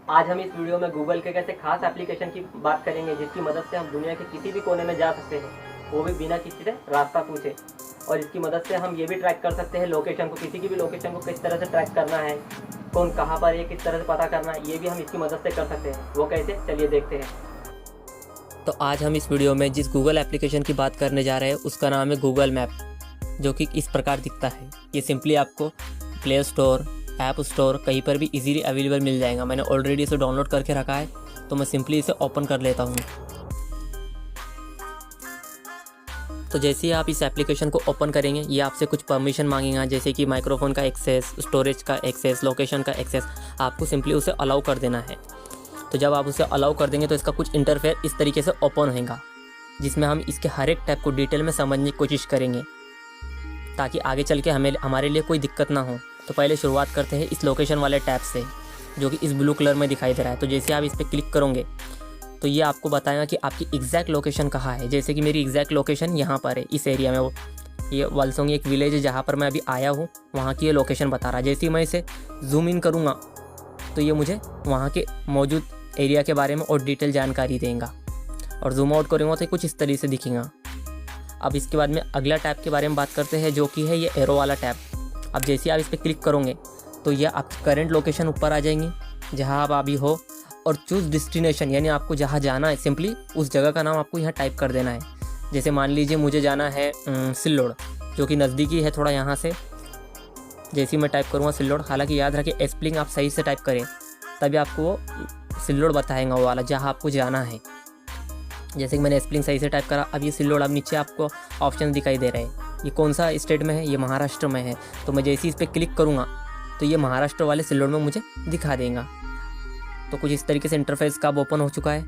आज हम इस वीडियो में गूगल के कैसे खास एप्लीकेशन की बात करेंगे जिसकी मदद से हम दुनिया के किसी भी कोने में जा सकते हैं, वो भी बिना किसी से रास्ता पूछे। और इसकी मदद से हम ये भी ट्रैक कर सकते हैं लोकेशन को, किसी की भी लोकेशन को किस तरह से ट्रैक करना है, कौन कहाँ पर है, किस तरह से पता करना है, ये भी हम इसकी मदद से कर सकते हैं। वो कैसे, चलिए देखते हैं। तो आज हम इस वीडियो में जिस गूगल एप्लीकेशन की बात करने जा रहे हैं उसका नाम है गूगल मैप, जो कि इस प्रकार दिखता है। ये सिंपली आपको प्ले स्टोर, ऐप स्टोर कहीं पर भी इजीली अवेलेबल मिल जाएगा। मैंने ऑलरेडी इसे डाउनलोड करके रखा है, तो मैं सिंपली इसे ओपन कर लेता हूँ। तो जैसे ही आप इस एप्लीकेशन को ओपन करेंगे, ये आपसे कुछ परमिशन मांगेगा, जैसे कि माइक्रोफोन का एक्सेस, स्टोरेज का एक्सेस, लोकेशन का एक्सेस। आपको सिंपली उसे अलाउ कर देना है। तो जब आप उसे अलाउ कर देंगे तो इसका कुछ इंटरफेयर इस तरीके से ओपन होगा, जिसमें हम इसके हर एक टैब को डिटेल में समझने की कोशिश करेंगे, ताकि आगे चल के हमारे लिए कोई दिक्कत ना हो। तो पहले शुरुआत करते हैं इस लोकेशन वाले टैब से, जो कि इस ब्लू कलर में दिखाई दे रहा है। तो जैसे आप इस पर क्लिक करोगे तो ये आपको बताएगा कि आपकी एग्जैक्ट लोकेशन कहाँ है। जैसे कि मेरी एग्जैक्ट लोकेशन यहाँ पर है, इस एरिया में। ये वालसोंग एक विलेज है जहाँ पर मैं अभी आया हूँ, वहाँ की ये लोकेशन बता रहा है। जैसे ही मैं इसे जूम इन करूँगा तो ये मुझे वहाँ के मौजूद एरिया के बारे में और डिटेल जानकारी देगा, और जूम आउट करूँगा तो कुछ इस तरीके से दिखेगा। अब इसके बाद में अगला टैब के बारे में बात करते हैं, जो कि है ये एरो वाला टैब। अब जैसे आप इस पर क्लिक करोगे तो ये आपकी करंट लोकेशन ऊपर आ जाएंगी जहाँ आप अभी हो, और चूज़ डेस्टिनेशन, यानी आपको जहाँ जाना है सिंपली उस जगह का नाम आपको यहाँ टाइप कर देना है। जैसे मान लीजिए मुझे जाना है सिल्लोड़, जो कि नज़दीकी है थोड़ा यहाँ से। जैसे ही मैं टाइप करूँगा सिल्लोड़, हालांकि याद रखिए स्पेलिंग आप सही से टाइप करें, तभी आपको वो सिल्लोड़ बताएगा वो वाला जहाँ आपको जाना है। जैसे कि मैंने स्पेलिंग सही से टाइप करा, अब ये सिल्लोड़। अब नीचे आपको ऑप्शन दिखाई दे रहे हैं, ये कौन सा स्टेट में है, ये महाराष्ट्र में है। तो मैं जैसे ही इस पर क्लिक करूँगा तो ये महाराष्ट्र वाले सिल्लोड़ में मुझे दिखा देगा। तो कुछ इस तरीके से इंटरफेस का ओपन हो चुका है।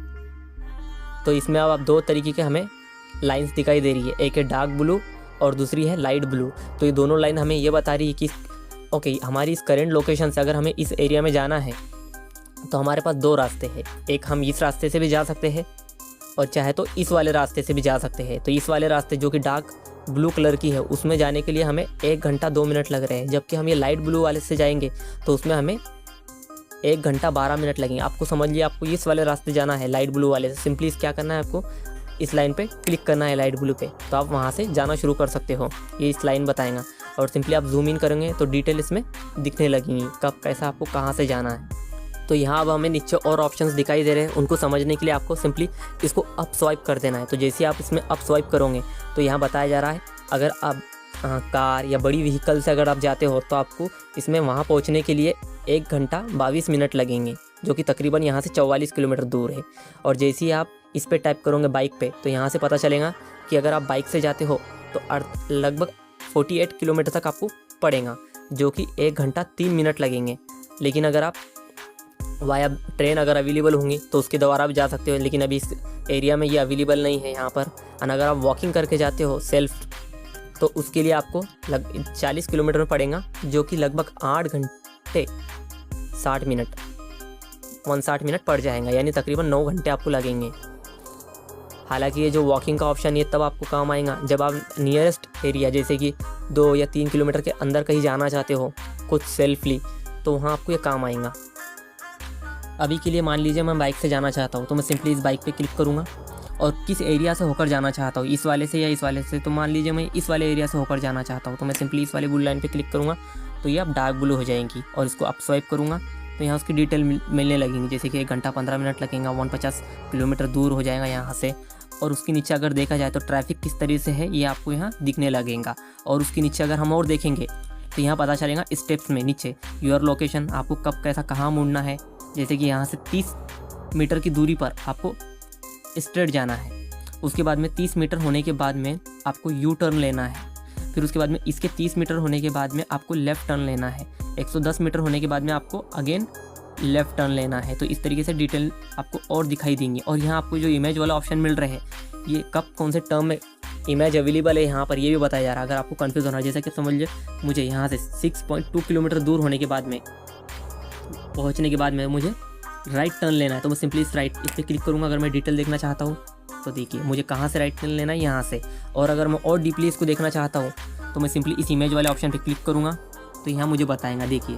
तो इसमें अब दो तरीके के हमें लाइंस दिखाई दे रही है, एक है डार्क ब्लू और दूसरी है लाइट ब्लू। तो ये दोनों लाइन हमें ये बता रही है कि ओके, हमारी इस करेंट लोकेशन से अगर हमें इस एरिया में जाना है तो हमारे पास दो रास्ते हैं। एक हम इस रास्ते से भी जा सकते हैं, और चाहे तो इस वाले रास्ते से भी जा सकते हैं। तो इस वाले रास्ते जो कि डार्क ब्लू कलर की है, उसमें जाने के लिए हमें 1 घंटा 2 मिनट लग रहे हैं, जबकि हम ये लाइट ब्लू वाले से जाएंगे तो उसमें हमें 1 घंटा 12 मिनट लगेंगे। आपको समझ लिया, आपको इस वाले रास्ते जाना है लाइट ब्लू वाले से। सिंपली क्या करना है, आपको इस लाइन पे क्लिक करना है लाइट ब्लू पे, तो आप वहाँ से जाना शुरू कर सकते हो। ये इस लाइन बताएगा, और सिंपली आप जूम इन करेंगे तो डिटेल इसमें दिखने लगेंगी, कब कैसा आपको कहाँ से जाना है। तो यहाँ अब हमें नीचे और ऑप्शंस दिखाई दे रहे हैं, उनको समझने के लिए आपको सिंपली इसको अप स्वाइप कर देना है। तो जैसे आप इसमें अप स्वाइप करोगे तो यहाँ बताया जा रहा है, अगर आप कार या बड़ी व्हीकल से अगर आप जाते हो तो आपको इसमें वहाँ पहुँचने के लिए 1 घंटा 22 मिनट लगेंगे, जो कि तकरीबन यहाँ से 44 किलोमीटर दूर है। और जैसे ही आप इस पर टाइप करोगे बाइक पे, तो यहाँ से पता चलेगा कि अगर आप बाइक से जाते हो तो लगभग 48 किलोमीटर तक आपको पड़ेगा, जो कि 1 घंटा 3 मिनट लगेंगे। लेकिन अगर आप वाया ट्रेन अगर अवेलेबल होंगी तो उसके द्वारा भी जा सकते हो, लेकिन अभी इस एरिया में ये अवेलेबल नहीं है यहाँ पर। और अगर आप वॉकिंग करके जाते हो सेल्फ, तो उसके लिए आपको 40 किलोमीटर में पड़ेगा, जो कि लगभग 8 घंटे 60 मिनट 59 मिनट पड़ जाएगा, यानी तकरीबन 9 घंटे आपको लगेंगे। हालांकि ये जो वॉकिंग का ऑप्शन ये तब आपको काम आएगा जब आप नियरेस्ट एरिया, जैसे कि 2 या 3 किलोमीटर के अंदर कहीं जाना चाहते हो कुछ सेल्फली, तो वहाँ आपको ये काम आएगा। अभी के लिए मान लीजिए मैं बाइक से जाना चाहता हूँ, तो मैं सिंपली इस बाइक पे क्लिक करूँगा, और किस एरिया से होकर जाना चाहता हूँ, इस वाले से या इस वाले से। तो मान लीजिए मैं इस वाले एरिया से होकर जाना चाहता हूँ, तो मैं सिंपली इस वाले ब्लू लाइन पे क्लिक करूँगा, तो ये अब डार्क ब्लू हो जाएंगी। और इसको अप स्वाइप करूँगा तो यहाँ उसकी डिटेल मिलने लगेंगी, जैसे कि 1 घंटा 15 मिनट लगेगा, 150 किलोमीटर दूर हो जाएगा यहाँ से। और उसके नीचे अगर देखा जाए तो ट्रैफिक किस तरीके से है ये आपको यहाँ दिखने लगेगा। और उसके नीचे अगर हम और देखेंगे तो यहाँ पता चलेगा स्टेप्स में नीचे योर लोकेशन, आपको कब कैसा कहाँ मुड़ना है। जैसे कि यहाँ से 30 मीटर की दूरी पर आपको स्ट्रेट जाना है, उसके बाद में 30 मीटर होने के बाद में आपको यू टर्न लेना है, फिर उसके बाद में इसके 30 मीटर होने के बाद में आपको लेफ़्ट टर्न लेना है, 110 मीटर होने के बाद में आपको अगेन लेफ़्ट टर्न लेना है। तो इस तरीके से डिटेल आपको और दिखाई देंगी। और यहाँ आपको जो इमेज वाला ऑप्शन मिल रहा है, ये कब कौन से टर्म में इमेज अवेलेबल है यहाँ पर ये भी बताया जा रहा है। अगर आपको कन्फ्यूज़ होना है, जैसा कि समझ लीजिए मुझे यहाँ से 6.2 किलोमीटर दूर होने के बाद में पहुँचने के बाद में मुझे राइट टर्न लेना है, तो मैं सिंपली इस पर क्लिक करूँगा। अगर मैं डिटेल देखना चाहता हूँ तो देखिए मुझे कहाँ से राइट टर्न लेना है, यहाँ से। और अगर मैं और डीपली इसको देखना चाहता हूँ तो मैं सिंपली इस इमेज वाले ऑप्शन पे क्लिक करूँगा, तो यहाँ मुझे बताएगा। देखिए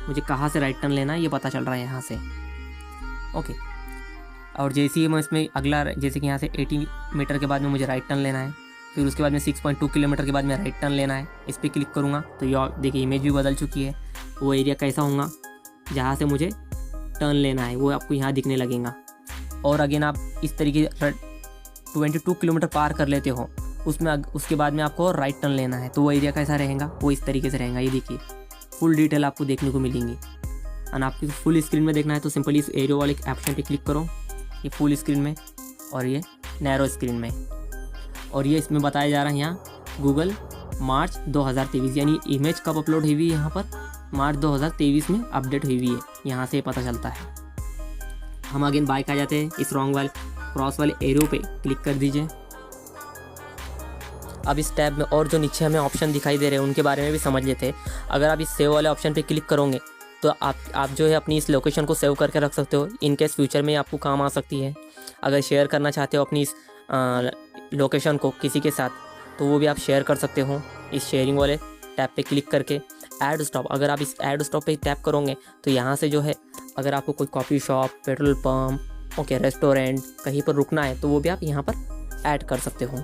मुझे कहाँ से राइट टर्न लेना है ये पता चल रहा है यहाँ से। ओके, और जैसे ही मैं इसमें अगला, जैसे कि यहाँ से 80 मीटर के बाद में मुझे राइट टर्न लेना है, फिर उसके बाद में 6.2 किलोमीटर के बाद में राइट टर्न लेना है, इस पर क्लिक करूँगा तो ये देखिए इमेज भी बदल चुकी है। वो एरिया कैसा होगा जहाँ से मुझे टर्न लेना है वो आपको यहाँ दिखने लगेगा। और अगेन आप इस तरीके 22 किलोमीटर पार कर लेते हो, उसमें उसके बाद में आपको राइट टर्न लेना है तो वो एरिया कैसा रहेगा, वो इस तरीके से रहेगा। ये देखिए फुल डिटेल आपको देखने को मिलेंगी। और आपको फुल स्क्रीन में देखना है तो सिंपली इस एरो वाले ऑप्शन पे क्लिक करो, ये फुल स्क्रीन में और ये नैरो स्क्रीन में। और ये इसमें बताया जा रहा है यहाँ गूगल मार्च 2023, यानी इमेज कब अपलोड हुई है यहाँ पर, मार्च 2023 में अपडेट हुई है, यहाँ से पता चलता है। हम अगेन बाइक आ जाते हैं, इस रॉन्ग वाले क्रॉस वाले एरो पे क्लिक कर दीजिए। अब इस टैब में और जो नीचे हमें ऑप्शन दिखाई दे रहे हैं उनके बारे में भी समझ लेते हैं। अगर आप इस सेव वाले ऑप्शन पे क्लिक करोगे तो आप जो है अपनी इस लोकेशन को सेव करके रख सकते हो, इन केस फ्यूचर में आपको काम आ सकती है। अगर शेयर करना चाहते हो अपनी इस लोकेशन को किसी के साथ तो वो भी आप शेयर कर सकते हो इस शेयरिंग वाले टैब पे क्लिक करके। ऐड स्टॉप, अगर आप इस ऐड स्टॉप पे टैप करोगे तो यहाँ से जो है अगर आपको कोई coffee shop, petrol pump, okay restaurant कहीं पर रुकना है तो वो भी आप यहाँ पर ऐड कर सकते हो।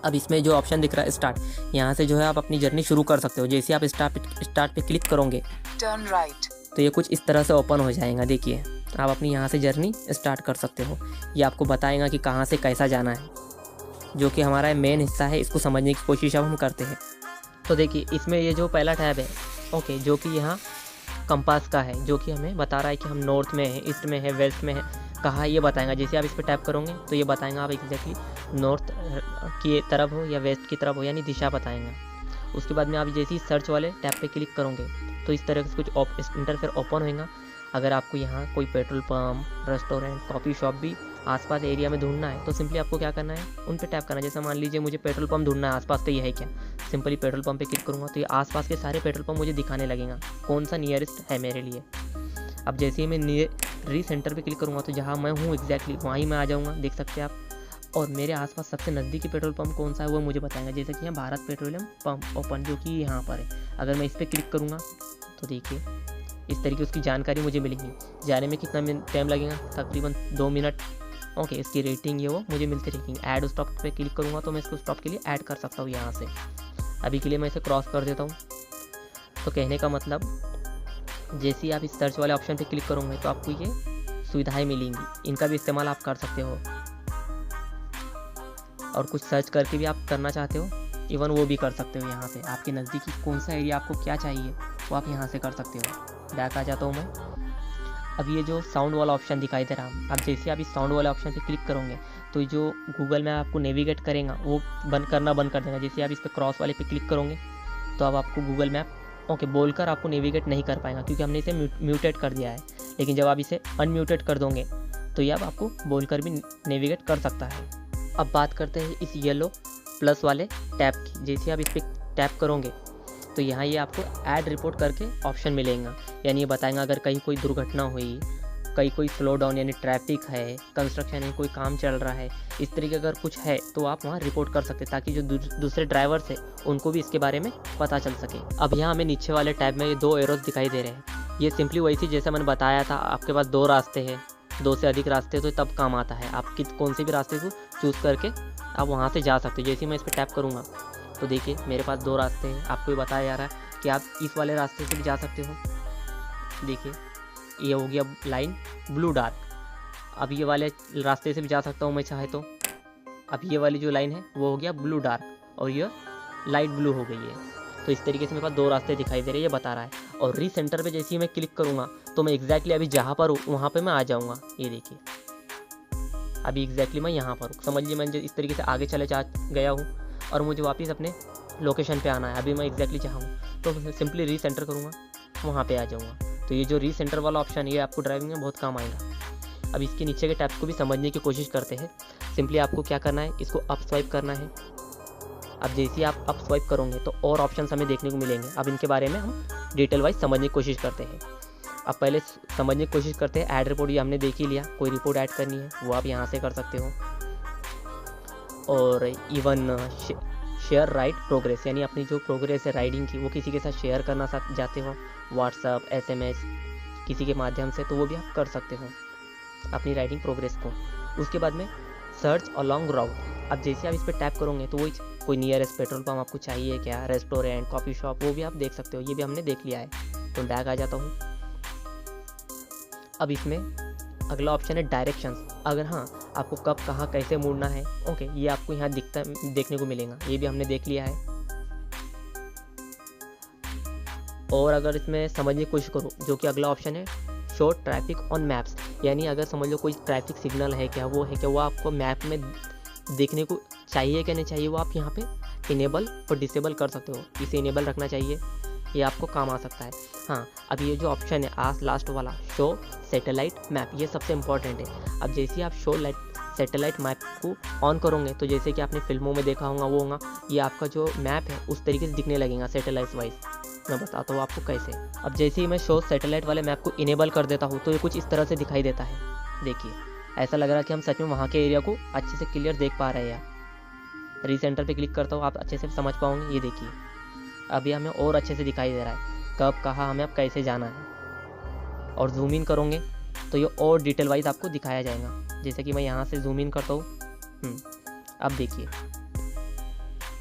अब इसमें जो ऑप्शन दिख रहा है स्टार्ट, यहाँ से जो है आप अपनी जर्नी शुरू कर सकते हो। जैसे आप स्टार्ट पे क्लिक करोगे टर्न राइट तो ये कुछ इस तरह से ओपन हो जाएगा। देखिए आप अपनी यहाँ से जर्नी स्टार्ट कर सकते हो। ये आपको बताएगा कि कहाँ से कैसा जाना है, जो कि हमारा मेन हिस्सा है, इसको समझने की कोशिश अब हम करते हैं। तो देखिए इसमें ये जो पहला टैब है ओके, जो कि यहाँ कंपास का है, जो कि हमें बता रहा है कि हम नॉर्थ में है, ईस्ट में है, वेस्ट में है, कहाँ ये बताएगा। जैसे आप इस पर टैप करोगे तो ये बताएगा आप एग्जैक्टली नॉर्थ की तरफ हो या वेस्ट की तरफ हो, यानी दिशा बताएगा। उसके बाद में आप जैसे ही सर्च वाले टैब पे क्लिक करोगे तो इस तरह से कुछ इंटरफेयर ओपन होएगा। अगर आपको यहाँ कोई petrol pump, restaurant, coffee shop भी आसपास एरिया में ढूंढना है तो सिंपली आपको क्या करना है, उन पे टैप करना है। जैसे मान लीजिए मुझे पेट्रोल पंप ढूंढना है आसपास, तो ये है क्या, सिंपली पेट्रोल पंप पे क्लिक करूँगा तो ये आसपास के सारे पेट्रोल पंप मुझे दिखाने लगेगा कौन सा नियरेस्ट है मेरे लिए। अब जैसे ही मैं री सेंटर पे क्लिक करूँगा तो जहाँ मैं हूँ एग्जैक्टली वहाँ ही मैं आ जाऊँगा, देख सकते हैं आप। और मेरे आसपास सबसे नज़दीकी पेट्रोल पंप कौन सा है वो मुझे बताएगा। जैसे कि यहाँ भारत पेट्रोलियम पंप ओपन, जो कि यहाँ पर है। अगर मैं इस पर क्लिक करूँगा तो देखिए इस तरीके उसकी जानकारी मुझे मिलेगी। जाने में कितना टाइम लगेगा, तकरीबन 2 मिनट। ओके, इसकी रेटिंग ये वो मुझे मिलती रहेगी। ऐड स्टॉप पे क्लिक करूँगा तो मैं इसको स्टॉप के लिए ऐड कर सकता हूँ यहाँ से। अभी के लिए मैं इसे क्रॉस कर देता हूँ। तो कहने का मतलब जैसे ही आप इस सर्च वाले ऑप्शन पे क्लिक करोगे तो आपको ये सुविधाएं मिलेंगी, इनका भी इस्तेमाल आप कर सकते हो। और कुछ सर्च करके भी आप करना चाहते हो इवन वो भी कर सकते हो। यहाँ से आपके नज़दीकी कौन सा एरिया आपको क्या चाहिए वो आप यहाँ से कर सकते हो। बैक आ जाता हूँ मैं। अब ये जो साउंड वाला ऑप्शन दिखाई दे रहा है, अब जैसे आप इस साउंड वाले ऑप्शन पे क्लिक करोगे तो जो गूगल मैप आपको नेविगेट करेगा वो बंद कर देगा। जैसे आप इस पर क्रॉस वाले पे क्लिक करोगे तो अब आपको गूगल मैप ओके बोलकर आपको नेविगेट नहीं कर पाएगा, क्योंकि हमने इसे म्यूटेट कर दिया है। लेकिन जब आप इसे अनम्यूटेट कर दोगे तो ये अब आपको बोलकर भी नेविगेट कर सकता है। अब बात करते हैं इस येलो प्लस वाले टैब की। जैसे आप इस पर टैप करोगे तो यहाँ ये आपको ऐड रिपोर्ट करके ऑप्शन मिलेगा, यानी ये बताएगा अगर कहीं कोई दुर्घटना हुई, कहीं कोई स्लो डाउन यानी ट्रैफिक है, कंस्ट्रक्शन है, कोई काम चल रहा है, इस तरीके अगर कुछ है तो आप वहाँ रिपोर्ट कर सकते हैं, ताकि जो दूसरे ड्राइवर्स है उनको भी इसके बारे में पता चल सके। अब यहाँ हमें नीचे वाले टैब में ये 2 एरोस दिखाई दे रहे हैं। ये सिंपली वैसे जैसे मैंने बताया था, आपके पास 2 रास्ते हैं, 2 से अधिक रास्ते तो तब काम आता है। आप कौन से भी रास्ते को चूज़ करके आप वहाँ से जा सकते हो। जैसे मैं इस पर टैप करूँगा तो देखिए मेरे पास 2 रास्ते हैं। आपको ये बताया जा रहा है कि आप इस वाले रास्ते से भी जा सकते हो। देखिए ये हो गया लाइन ब्लू डार्क। अब ये वाले रास्ते से भी जा सकता हूँ मैं चाहे तो। अब ये वाली जो लाइन है वो हो गया ब्लू डार्क और ये लाइट ब्लू हो गई है। तो इस तरीके से मेरे पास 2 रास्ते दिखाई दे रहे हैं, ये बता रहा है। और री सेंटर पे जैसे ही मैं क्लिक करूँगा तो मैं एग्जैक्टली अभी जहाँ पर हूँ वहाँ पे मैं आ जाऊँगा। ये देखिए अभी एग्जैक्टली मैं यहाँ पर हूँ। समझ लीजिए मैं इस तरीके से आगे चले जा गया हूँ और मुझे वापस अपने लोकेशन पे आना है। अभी मैं एग्जैक्टली जहाँ हूँ तो सिंपली री सेंटर करूँगा, वहाँ पे आ जाऊँगा। तो ये जो री सेंटर वाला ऑप्शन है ये आपको ड्राइविंग में बहुत काम आएगा। अब इसके नीचे के टैब को भी समझने की कोशिश करते हैं। सिंपली आपको क्या करना है, इसको अप स्वाइप करना है। अब जैसे ही आप अप स्वाइप करोगे तो और ऑप्शन हमें देखने को मिलेंगे। अब इनके बारे में हम डिटेल वाइज समझने की कोशिश करते हैं। अब पहले समझने की कोशिश करते हैं ऐड रिपोर्ट। ये हमने देख ही लिया, कोई रिपोर्ट ऐड करनी है वो आप यहाँ से कर सकते हो। और इवन शेयर राइड प्रोग्रेस, यानी अपनी जो प्रोग्रेस है राइडिंग की वो किसी के साथ शेयर करना चाहते हो, व्हाट्सअप, SMS किसी के माध्यम से, तो वो भी आप कर सकते हो अपनी राइडिंग प्रोग्रेस को। उसके बाद में सर्च अलॉन्ग राउट, अब जैसे आप इस पर टैप करोगे तो वो कोई नियरेस्ट पेट्रोल पंप आपको चाहिए क्या, रेस्टोरेंट, कॉफ़ी शॉप, वो भी आप देख सकते हो। ये भी हमने देख लिया है। तो बैक आ जाता हूँ। अब इसमें अगला ऑप्शन है डायरेक्शंस। अगर हाँ आपको कब कहाँ कैसे मुड़ना है, ओके, ये आपको यहाँ देखने को मिलेगा। ये भी हमने देख लिया है। और अगर इसमें समझने की कोशिश करो, जो कि अगला ऑप्शन है शो ट्रैफिक ऑन मैप्स, यानी अगर समझ लो कोई ट्रैफिक सिग्नल है क्या, वो है क्या, वो आपको मैप में देखने को चाहिए क्या नहीं चाहिए, वो आप यहाँ पे इनेबल और डिसेबल कर सकते हो। इसे इनेबल रखना चाहिए, ये आपको काम आ सकता है। हाँ, अब ये जो ऑप्शन है लास्ट वाला शो सैटेलाइट मैप, ये सबसे इम्पॉर्टेंट है। अब जैसे आप शो सैटेलाइट मैप को ऑन करोगे तो जैसे कि आपने फिल्मों में देखा होगा वो होगा, ये आपका जो मैप है उस तरीके से दिखने लगेगा सैटेलाइट वाइज। मैं बताता हूँ आपको कैसे। अब जैसे ही मैं शो सैटेलाइट वाले मैप को इनेबल कर देता हूँ तो ये कुछ इस तरह से दिखाई देता है। देखिए, ऐसा लग रहा है कि हम सच में वहाँ के एरिया को अच्छे से क्लियर देख पा रहे हैं। रीसेंटर पे क्लिक करता हूँ, आप अच्छे से समझ पाओगे। ये देखिए, अभी हमें और अच्छे से दिखाई दे रहा है कब कहाँ हमें अब कैसे जाना है। और जूम इन करोगे तो ये और डिटेल वाइज आपको दिखाया जाएगा। जैसे कि मैं यहाँ से जूम इन करता हूँ। अब देखिए,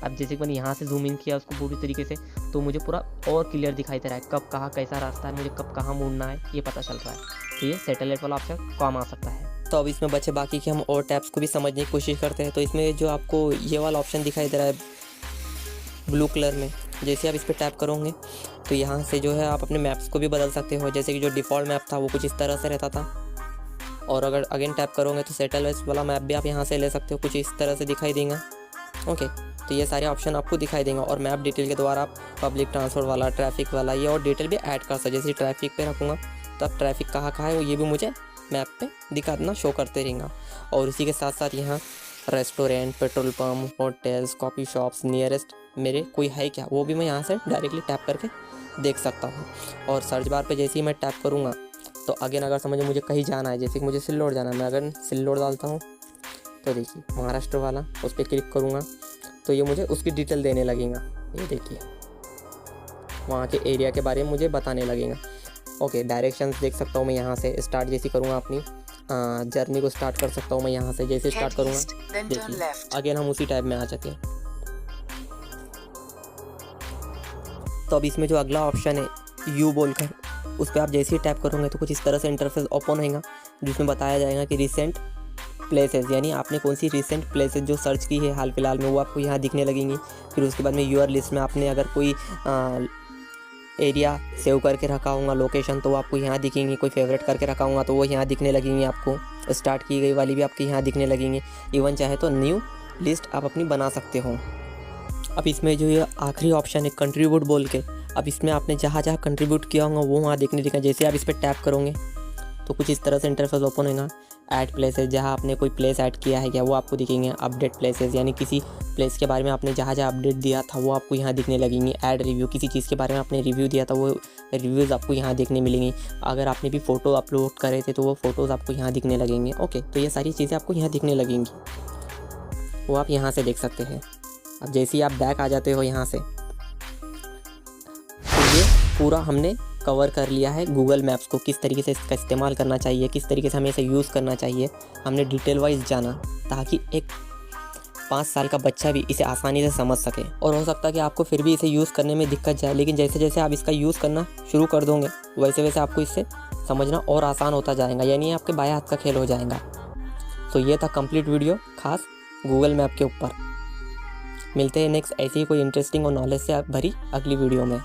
अब जैसे कि मैंने यहाँ से जूम इन किया उसको पूरी तरीके से, तो मुझे पूरा और क्लियर दिखाई दे रहा है कब कहाँ कैसा रास्ता है, मुझे कब कहाँ मुड़ना है, ये पता चल रहा है। तो ये सैटेलाइट वाला ऑप्शन काम आ सकता है। तो अब इसमें बचे बाकी के हम और टैब्स को भी समझने की कोशिश करते हैं। तो इसमें जो आपको ये वाला ऑप्शन दिखाई दे रहा है ब्लू कलर में, जैसे आप इस पर टैप करोगे तो यहाँ से जो है आप अपने मैप्स को भी बदल सकते हो। जैसे कि जो डिफ़ॉल्ट मैप था वो कुछ इस तरह से रहता था, और अगर अगेन टैप करोगे तो सैटेलाइट वाला मैप भी आप यहाँ से ले सकते हो, कुछ इस तरह से दिखाई देगा। ओके, तो ये सारे ऑप्शन आपको दिखाई देंगे। और मैप डिटेल के द्वारा आप पब्लिक ट्रांसपोर्ट वाला, ट्रैफिक वाला, ये और डिटेल भी ऐड कर सकते। जैसे ट्रैफिक पे रखूँगा तो अब ट्रैफिक कहाँ कहाँ है वो ये भी मुझे मैप पे दिखा देना, शो करते रहेगा। और इसी के साथ साथ यहाँ restaurant, petrol pump, hotels, coffee shops nearest मेरे कोई है क्या, वो भी मैं यहाँ से डायरेक्टली टैप करके देख सकता हूँ। और सर्च बार पे जैसे ही मैं टैप करूँगा तो अगेन अगर समझो मुझे कहीं जाना है, जैसे कि मुझे सिल्लोड जाना है, मैं अगर सिल्लोड डालता हूँ तो देखिए महाराष्ट्र वाला, उस पर क्लिक करूँगा तो ये मुझे उसकी डिटेल देने लगेगा। ये देखिए वहाँ के एरिया के बारे में मुझे बताने लगेगा। ओके, डायरेक्शंस देख सकता हूँ मैं यहाँ से। स्टार्ट जैसी करूँगा अपनी जर्नी को स्टार्ट कर सकता हूँ मैं यहाँ से। जैसे स्टार्ट करूँगा देखिए अगेन हम उसी टाइप में आ सके। तो अब इसमें जो अगला ऑप्शन है यू बोलकर, उस पर आप जैसे ही टैप करोगे तो कुछ इस तरह से इंटरफेस ओपन होगा, जिसमें बताया जाएगा कि रिसेंट प्लेसेस, यानी आपने कौन सी रिसेंट प्लेसेस जो सर्च की है हाल फिलहाल में वो आपको यहाँ दिखने लगेंगी। फिर उसके बाद में यूआर लिस्ट में आपने अगर कोई एरिया सेव करके रखा होगा लोकेशन तो वो आपको यहाँ दिखेंगी, कोई फेवरेट करके रखा होगा तो वो यहाँ दिखने लगेंगी आपको। स्टार्ट की गई वाली भी आपके यहाँ दिखने लगेंगी। इवन चाहे तो न्यू लिस्ट आप अपनी बना सकते हो। अब इसमें जो ये आखिरी ऑप्शन है कंट्रीब्यूट बोल के, अब इसमें आपने जहाँ जहाँ कंट्रीब्यूट किया होगा वो वहाँ दिखने दिखा। जैसे आप इस पर टैप करोगे तो कुछ इस तरह से इंटरफेस ओपन होगा। ऐड प्लेसेस, जहाँ आपने कोई प्लेस ऐड किया है क्या वो आपको दिखेंगे। अपडेट प्लेसेस, यानी किसी प्लेस के बारे में आपने जहाँ जहाँ अपडेट दिया था वो आपको यहाँ दिखने लगेंगी। ऐड रिव्यू, किसी चीज़ के बारे में आपने रिव्यू दिया था वो रिव्यूज़ आपको यहाँ देखने मिलेंगी। अगर आपने भी फ़ोटो अपलोड करे थे तो वो फ़ोटोज़ आपको यहाँ दिखने लगेंगे। ओके, तो ये सारी चीज़ें आपको यहाँ दिखने लगेंगी, वो आप यहाँ से देख सकते हैं। अब जैसे ही आप बैक आ जाते हो यहाँ से, तो ये पूरा हमने कवर कर लिया है गूगल मैप्स को, किस तरीके से इसका इस्तेमाल करना चाहिए, किस तरीके से हमें इसे यूज़ करना चाहिए। हमने डिटेल वाइज जाना ताकि एक 5 साल का बच्चा भी इसे आसानी से समझ सके। और हो सकता है कि आपको फिर भी इसे यूज़ करने में दिक्कत जाए, लेकिन जैसे जैसे आप इसका यूज़ करना शुरू कर दोगे वैसे वैसे आपको इससे समझना और आसान होता जाएगा, यानी आपके बाएं हाथ का खेल हो जाएगा। तो ये था कंप्लीट वीडियो खास गूगल मैप के ऊपर। मिलते हैं नेक्स्ट ऐसी ही कोई इंटरेस्टिंग और नॉलेज से भरी अगली वीडियो में।